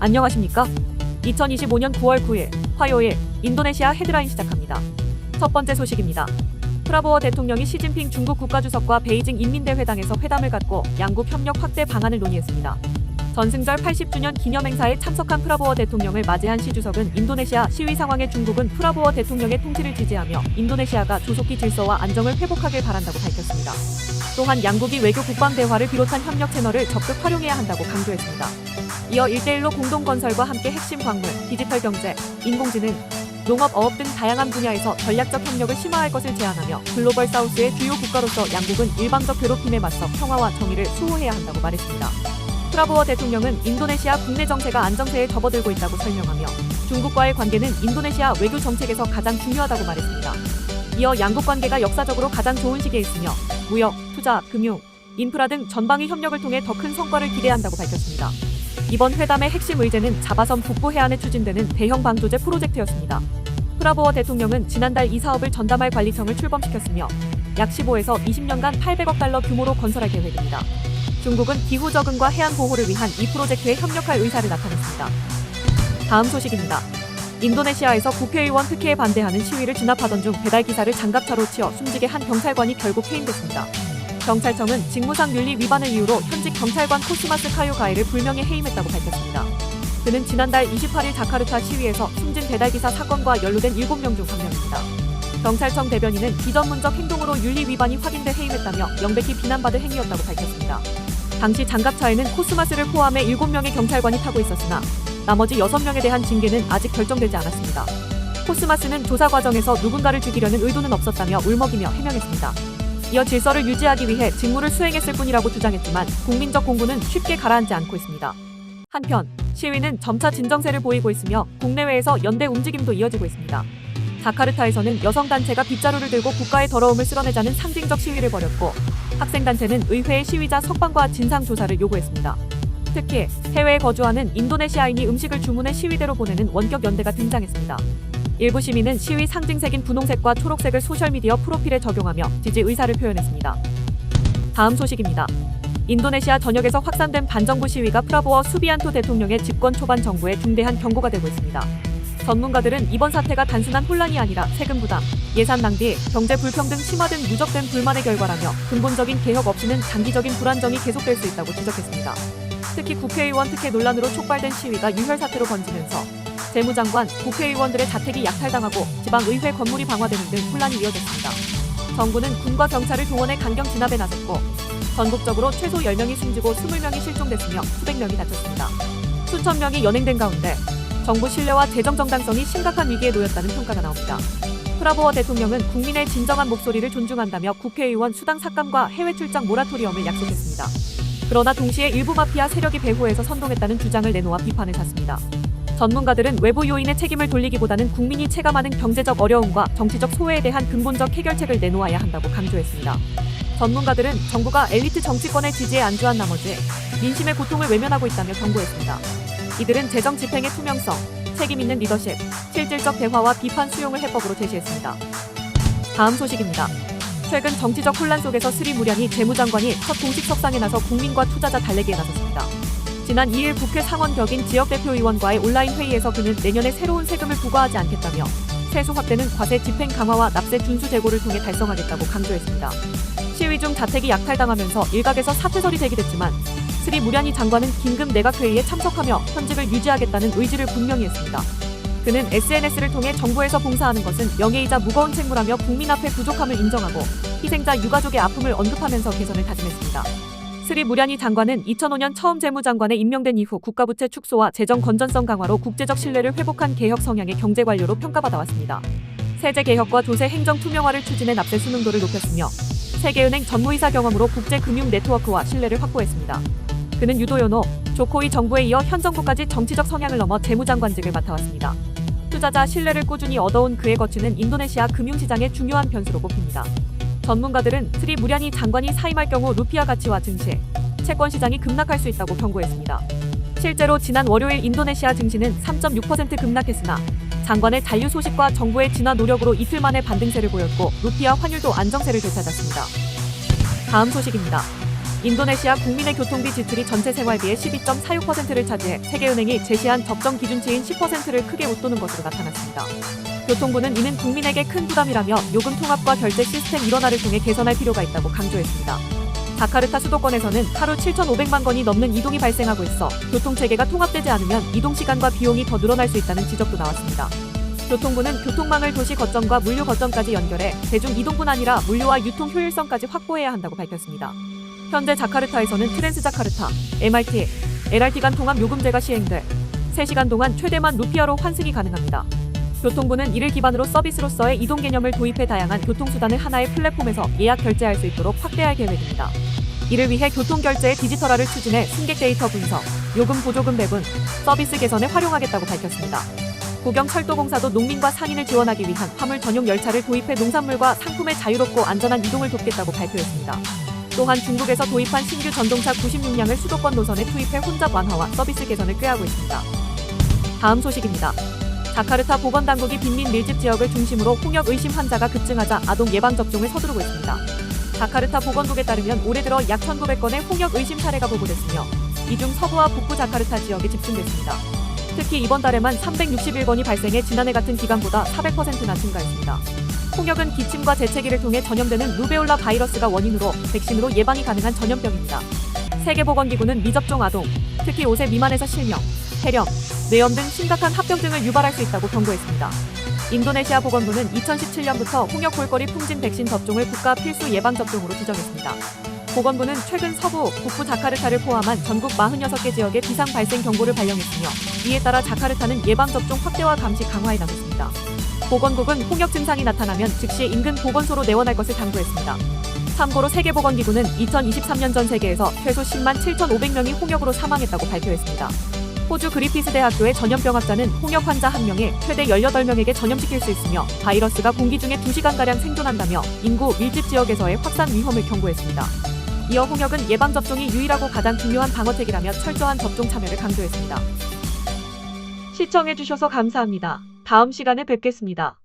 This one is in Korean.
안녕하십니까? 2025년 9월 9일 화요일 인도네시아 헤드라인 시작합니다. 첫 번째 소식입니다. 프라보워 대통령이 시진핑 중국 국가주석과 베이징 인민대회당에서 회담을 갖고 양국 협력 확대 방안을 논의했습니다. 전승절 80주년 기념행사에 참석한 프라보워 대통령을 맞이한 시 주석은 인도네시아 시위 상황에 중국은 프라보워 대통령의 통치를 지지하며 인도네시아가 조속히 질서와 안정을 회복하길 바란다고 밝혔습니다. 또한 양국이 외교 국방 대화를 비롯한 협력 채널을 적극 활용해야 한다고 강조했습니다. 이어 1대1로 공동 건설과 함께 핵심 광물, 디지털 경제, 인공지능, 농업, 어업 등 다양한 분야에서 전략적 협력을 심화할 것을 제안하며 글로벌 사우스의 주요 국가로서 양국은 일방적 괴롭힘에 맞서 평화와 정의를 수호해야 한다고 말했습니다. 프라보워 대통령은 인도네시아 국내 정세가 안정세에 접어들고 있다고 설명하며 중국과의 관계는 인도네시아 외교 정책에서 가장 중요하다고 말했습니다. 이어 양국 관계가 역사적으로 가장 좋은 시기에 있으며 무역, 투자, 금융, 인프라 등 전방위 협력을 통해 더 큰 성과를 기대한다고 밝혔습니다. 이번 회담의 핵심 의제는 자바섬 북부 해안에 추진되는 대형 방조제 프로젝트였습니다. 프라보워 대통령은 지난달 이 사업을 전담할 관리청을 출범시켰으며 약 15에서 20년간 800억 달러 규모로 건설할 계획입니다. 중국은 기후 적응과 해안 보호를 위한 이 프로젝트에 협력할 의사를 나타냈습니다. 다음 소식입니다. 인도네시아에서 국회의원 특혜에 반대하는 시위를 진압하던 중 배달기사를 장갑차로 치어 숨지게 한 경찰관이 결국 해임됐습니다. 경찰청은 직무상 윤리 위반을 이유로 현직 경찰관 코스마스 카유가이를 불명예 해임했다고 밝혔습니다. 그는 지난달 28일 자카르타 시위에서 숨진 배달기사 사건과 연루된 7명 중 1명입니다. 경찰청 대변인은 비전문적 행동으로 윤리 위반이 확인돼 해임했다며 명백히 비난받을 행위였다고 밝혔습니다. 당시 장갑차에는 코스마스를 포함해 7명의 경찰관이 타고 있었으나 나머지 6명에 대한 징계는 아직 결정되지 않았습니다. 코스마스는 조사 과정에서 누군가를 죽이려는 의도는 없었다며 울먹이며 해명했습니다. 이어 질서를 유지하기 위해 직무를 수행했을 뿐이라고 주장했지만 국민적 공분은 쉽게 가라앉지 않고 있습니다. 한편 시위는 점차 진정세를 보이고 있으며 국내외에서 연대 움직임도 이어지고 있습니다. 자카르타에서는 여성단체가 빗자루를 들고 국가의 더러움을 쓸어내자는 상징적 시위를 벌였고 학생단체는 의회에 시위자 석방과 진상조사를 요구했습니다. 특히 해외에 거주하는 인도네시아인이 음식을 주문해 시위대로 보내는 원격 연대가 등장했습니다. 일부 시민은 시위 상징색인 분홍색과 초록색을 소셜미디어 프로필에 적용하며 지지 의사를 표현했습니다. 다음 소식입니다. 인도네시아 전역에서 확산된 반정부 시위가 프라보워 수비안토 대통령의 집권 초반 정부에 중대한 경고가 되고 있습니다. 전문가들은 이번 사태가 단순한 혼란이 아니라 세금 부담, 예산 낭비, 경제 불평등 심화 등 누적된 불만의 결과라며 근본적인 개혁 없이는 장기적인 불안정이 계속될 수 있다고 지적했습니다. 특히 국회의원 특혜 논란으로 촉발된 시위가 유혈 사태로 번지면서 재무장관, 국회의원들의 자택이 약탈당하고 지방의회 건물이 방화되는 등 혼란이 이어졌습니다. 정부는 군과 경찰을 동원해 강경 진압에 나섰고 전국적으로 최소 10명이 숨지고 20명이 실종됐으며 수백 명이 다쳤습니다. 수천 명이 연행된 가운데 정부 신뢰와 재정 정당성이 심각한 위기에 놓였다는 평가가 나옵니다. 프라보워 대통령은 국민의 진정한 목소리를 존중한다며 국회의원 수당 삭감과 해외 출장 모라토리엄을 약속했습니다. 그러나 동시에 일부 마피아 세력이 배후에서 선동했다는 주장을 내놓아 비판을 샀습니다. 전문가들은 외부 요인의 책임을 돌리기보다는 국민이 체감하는 경제적 어려움과 정치적 소외에 대한 근본적 해결책을 내놓아야 한다고 강조했습니다. 전문가들은 정부가 엘리트 정치권의 지지에 안주한 나머지 민심의 고통을 외면하고 있다며 경고했습니다. 이들은 재정 집행의 투명성, 책임 있는 리더십, 실질적 대화와 비판 수용을 해법으로 제시했습니다. 다음 소식입니다. 최근 정치적 혼란 속에서 스리 무련이 재무장관이 첫 공식 석상에 나서 국민과 투자자 달래기에 나섰습니다. 지난 2일 국회 상원 격인 지역대표의원과의 온라인 회의에서 그는 내년에 새로운 세금을 부과하지 않겠다며 세수 확대는 과세 집행 강화와 납세 준수 제고를 통해 달성하겠다고 강조했습니다. 시위 중 자택이 약탈당하면서 일각에서 사퇴설이 제기됐지만 스리 무련이 장관은 긴급 내각회의에 참석하며 현직을 유지하겠다는 의지를 분명히 했습니다. 그는 SNS를 통해 정부에서 봉사하는 것은 명예이자 무거운 책무라며 국민 앞에 부족함을 인정하고 희생자 유가족의 아픔을 언급하면서 개선을 다짐했습니다. 스리 무련이 장관은 2005년 처음 재무장관에 임명된 이후 국가부채 축소와 재정 건전성 강화로 국제적 신뢰를 회복한 개혁 성향의 경제관료로 평가받아 왔습니다. 세제 개혁과 조세 행정 투명화를 추진해 납세 수능도를 높였으며 세계은행 전무이사 경험으로 국제금융 네트워크와 신뢰를 확보했습니다. 그는 유도요노, 조코이 정부에 이어 현 정부까지 정치적 성향을 넘어 재무장관직을 맡아왔습니다. 투자자 신뢰를 꾸준히 얻어온 그의 거취는 인도네시아 금융시장의 중요한 변수로 꼽힙니다. 전문가들은 스리 무련이 장관이 사임할 경우 루피아 가치와 증시, 채권 시장이 급락할 수 있다고 경고했습니다. 실제로 지난 월요일 인도네시아 증시는 3.6% 급락했으나 장관의 잔류 소식과 정부의 진화 노력으로 이틀 만에 반등세를 보였고 루피아 환율도 안정세를 되찾았습니다. 다음 소식입니다. 인도네시아 국민의 교통비 지출이 전체 생활비의 12.46%를 차지해 세계은행이 제시한 적정 기준치인 10%를 크게 웃도는 것으로 나타났습니다. 교통부는 이는 국민에게 큰 부담이라며 요금 통합과 결제 시스템 일원화를 통해 개선할 필요가 있다고 강조했습니다. 자카르타 수도권에서는 하루 7,500만 건이 넘는 이동이 발생하고 있어 교통체계가 통합되지 않으면 이동시간과 비용이 더 늘어날 수 있다는 지적도 나왔습니다. 교통부는 교통망을 도시 거점과 물류 거점까지 연결해 대중이동뿐 아니라 물류와 유통 효율성까지 확보해야 한다고 밝혔습니다. 현재 자카르타에서는 트랜스자카르타, MRT, LRT 간 통합 요금제가 시행돼 3시간 동안 최대만 루피아로 환승이 가능합니다. 교통부는 이를 기반으로 서비스로서의 이동 개념을 도입해 다양한 교통수단을 하나의 플랫폼에서 예약 결제할 수 있도록 확대할 계획입니다. 이를 위해 교통결제의 디지털화를 추진해 승객 데이터 분석, 요금 보조금 배분, 서비스 개선에 활용하겠다고 밝혔습니다. 고경철도공사도 농민과 상인을 지원하기 위한 화물 전용 열차를 도입해 농산물과 상품의 자유롭고 안전한 이동을 돕겠다고 발표했습니다. 또한 중국에서 도입한 신규 전동차 96량을 수도권 노선에 투입해 혼잡 완화와 서비스 개선을 꾀하고 있습니다. 다음 소식입니다. 자카르타 보건당국이 빈민 밀집 지역을 중심으로 홍역 의심 환자가 급증하자 아동 예방접종을 서두르고 있습니다. 자카르타 보건국에 따르면 올해 들어 약 1,900건의 홍역 의심 사례가 보고됐으며 이 중 서부와 북부 자카르타 지역에 집중됐습니다. 특히 이번 달에만 361건이 발생해 지난해 같은 기간보다 400%나 증가했습니다. 홍역은 기침과 재채기를 통해 전염되는 루베올라 바이러스가 원인으로 백신으로 예방이 가능한 전염병입니다. 세계보건기구는 미접종 아동, 특히 5세 미만에서 실명, 폐렴, 뇌염 등 심각한 합병증을 유발할 수 있다고 경고했습니다. 인도네시아 보건부는 2017년부터 홍역 골거리 풍진 백신 접종을 국가 필수 예방접종으로 지정했습니다. 보건부는 최근 서부, 북부 자카르타를 포함한 전국 46개 지역에 비상 발생 경보를 발령했으며 이에 따라 자카르타는 예방접종 확대와 감시 강화에 나섰습니다. 보건국은 홍역 증상이 나타나면 즉시 인근 보건소로 내원할 것을 당부했습니다. 참고로 세계보건기구는 2023년 전 세계에서 최소 10만 7,500명이 홍역으로 사망했다고 발표했습니다. 호주 그리피스 대학교의 전염병학자는 홍역 환자 1명에 최대 18명에게 전염시킬 수 있으며 바이러스가 공기 중에 2시간가량 생존한다며 인구 밀집 지역에서의 확산 위험을 경고했습니다. 이어 홍역은 예방접종이 유일하고 가장 중요한 방어책이라며 철저한 접종 참여를 강조했습니다. 시청해주셔서 감사합니다. 다음 시간에 뵙겠습니다.